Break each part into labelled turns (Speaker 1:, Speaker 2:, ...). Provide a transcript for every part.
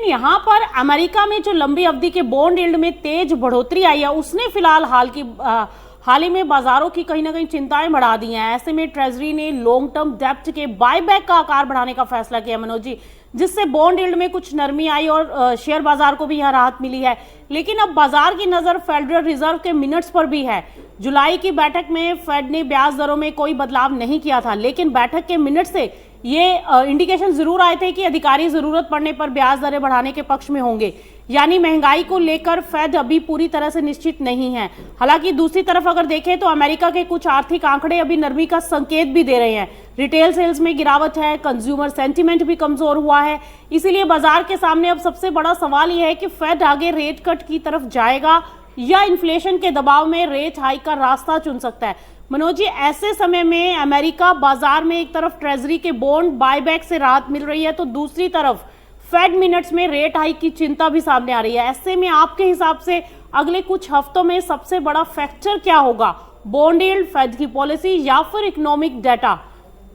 Speaker 1: लेकिन यहाँ पर अमेरिका में जो लंबी अवधि के बॉन्ड यील्ड में तेज बढ़ोतरी आई है, उसने फिलहाल हाल ही में बाजारों की कहीं ना कहीं चिंताएं बढ़ा दी हैं। ऐसे में ट्रेजरी ने लॉन्ग टर्म डेब्ट के बायबैक का आकार बढ़ाने का फैसला किया मनोज जी, जिससे बॉन्ड यील्ड में कुछ नरमी आई और शेयर बाजार को भी यह राहत मिली है। लेकिन अब बाजार की नजर फेडरल रिजर्व के मिनट्स पर भी है। जुलाई की बैठक में फेड ने ब्याज दरों में कोई बदलाव नहीं किया था, लेकिन बैठक के मिनट से ये इंडिकेशन जरूर आए थे कि अधिकारी जरूरत पड़ने पर ब्याज दरें बढ़ाने के पक्ष में होंगे। यानी महंगाई को लेकर फेड अभी पूरी तरह से निश्चित नहीं है। हालांकि दूसरी तरफ अगर देखें तो अमेरिका के कुछ आर्थिक आंकड़े अभी नरमी का संकेत भी दे रहे हैं। रिटेल सेल्स में गिरावट है, कंज्यूमर सेंटीमेंट भी कमजोर हुआ है। इसीलिए बाजार के सामने अब सबसे बड़ा सवाल यह है कि फेड आगे रेट कट की तरफ जाएगा या इन्फ्लेशन के दबाव में रेट हाइक का रास्ता चुन सकता है। मनोज जी, ऐसे समय में अमेरिका बाजार में एक तरफ ट्रेजरी के बॉन्ड बायबैक से राहत मिल रही है, तो दूसरी तरफ फेड मिनट्स में रेट हाइक की चिंता भी सामने आ रही है। ऐसे में आपके हिसाब से अगले कुछ हफ्तों में सबसे बड़ा फैक्टर क्या होगा? बॉन्ड यील्ड, फेड की पॉलिसी या फिर इकोनॉमिक डाटा?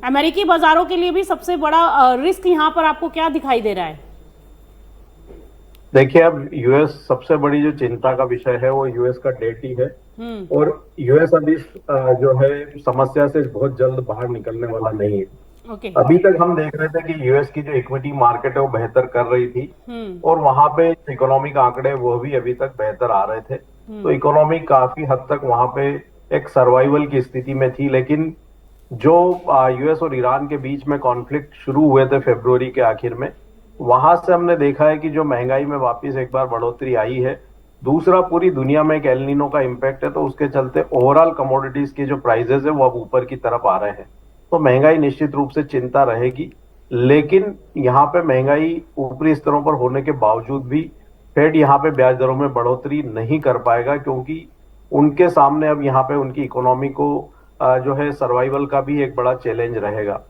Speaker 1: अमेरिकी बाजारों के लिए भी सबसे बड़ा रिस्क यहाँ पर आपको क्या दिखाई दे रहा है?
Speaker 2: देखिए, अब यूएस सबसे बड़ी जो चिंता का विषय है वो यूएस का डेट ही है। और यूएस अभी जो है समस्या से बहुत जल्द बाहर निकलने वाला नहीं है। अभी तक हम देख रहे थे कि यूएस की जो इक्विटी मार्केट है वो बेहतर कर रही थी और वहां पे इकोनॉमिक आंकड़े वो भी अभी तक बेहतर आ रहे थे। तो इकोनॉमी काफी हद तक वहां पे एक सर्वाइवल की स्थिति में थी। लेकिन जो यूएस और ईरान के बीच में कॉन्फ्लिक्ट शुरू हुए थे फरवरी के आखिर में, वहां से हमने देखा है कि जो महंगाई में वापस एक बार बढ़ोतरी आई है। दूसरा, पूरी दुनिया में एक एल नीनो का इम्पैक्ट है, तो उसके चलते ओवरऑल कमोडिटीज के जो प्राइसेस है वो अब ऊपर की तरफ आ रहे हैं। तो महंगाई निश्चित रूप से चिंता रहेगी। लेकिन यहाँ पे महंगाई ऊपरी स्तरों पर होने के बावजूद भी फेड यहाँ पे ब्याज दरों में बढ़ोतरी नहीं कर पाएगा, क्योंकि उनके सामने अब यहाँ पे उनकी इकोनॉमी को जो है सर्वाइवल का भी एक बड़ा चैलेंज रहेगा।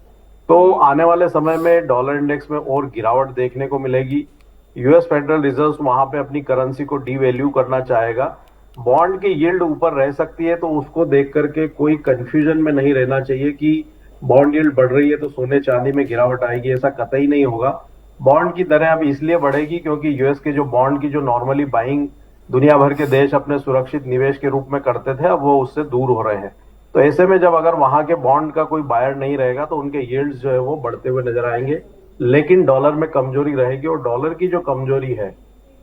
Speaker 2: तो आने वाले समय में डॉलर इंडेक्स में और गिरावट देखने को मिलेगी। यूएस फेडरल रिजर्व वहां पे अपनी करेंसी को डीवैल्यू करना चाहेगा। बॉन्ड की यील्ड ऊपर रह सकती है, तो उसको देख करके कोई कंफ्यूजन में नहीं रहना चाहिए कि बॉन्ड यील्ड बढ़ रही है तो सोने चांदी में गिरावट आएगी। ऐसा कतई नहीं होगा। बॉन्ड की दरें अब इसलिए बढ़ेगी क्योंकि यूएस के जो बॉन्ड की जो नॉर्मली बाइंग दुनिया भर के देश अपने सुरक्षित निवेश के रूप में करते थे, अब वो उससे दूर हो रहे हैं। तो ऐसे में जब अगर वहां के बॉन्ड का कोई बायर नहीं रहेगा तो उनके यील्ड्स जो है वो बढ़ते हुए नजर आएंगे। लेकिन डॉलर में कमजोरी रहेगी, और डॉलर की जो कमजोरी है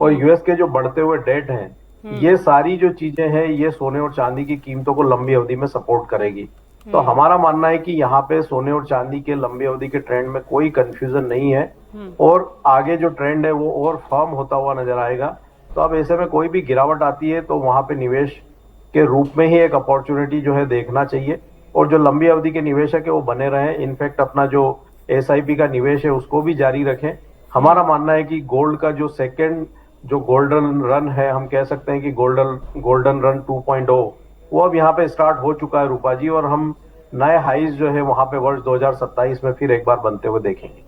Speaker 2: और यूएस के जो बढ़ते हुए डेट हैं, ये सारी जो चीजें हैं ये सोने और चांदी की कीमतों को लंबी अवधि में सपोर्ट करेगी। तो हमारा मानना है कि यहाँ पे सोने और चांदी के लंबी अवधि के ट्रेंड में कोई कंफ्यूजन नहीं है और आगे जो ट्रेंड है वो और फर्म होता हुआ नजर आएगा। तो अब ऐसे में कोई भी गिरावट आती है तो वहां पे निवेश के रूप में ही एक अपॉर्चुनिटी जो है देखना चाहिए, और जो लंबी अवधि के निवेशक है वो बने रहें। इनफैक्ट अपना जो एसआईपी का निवेश है उसको भी जारी रखें। हमारा मानना है कि गोल्ड का जो सेकंड जो गोल्डन रन है, हम कह सकते हैं कि गोल्डन रन 2.0 वो अब यहाँ पे स्टार्ट हो चुका है रूपा जी, और हम नए हाईज जो है वहां पे वर्ष 2027 में फिर एक बार बनते हुए देखेंगे।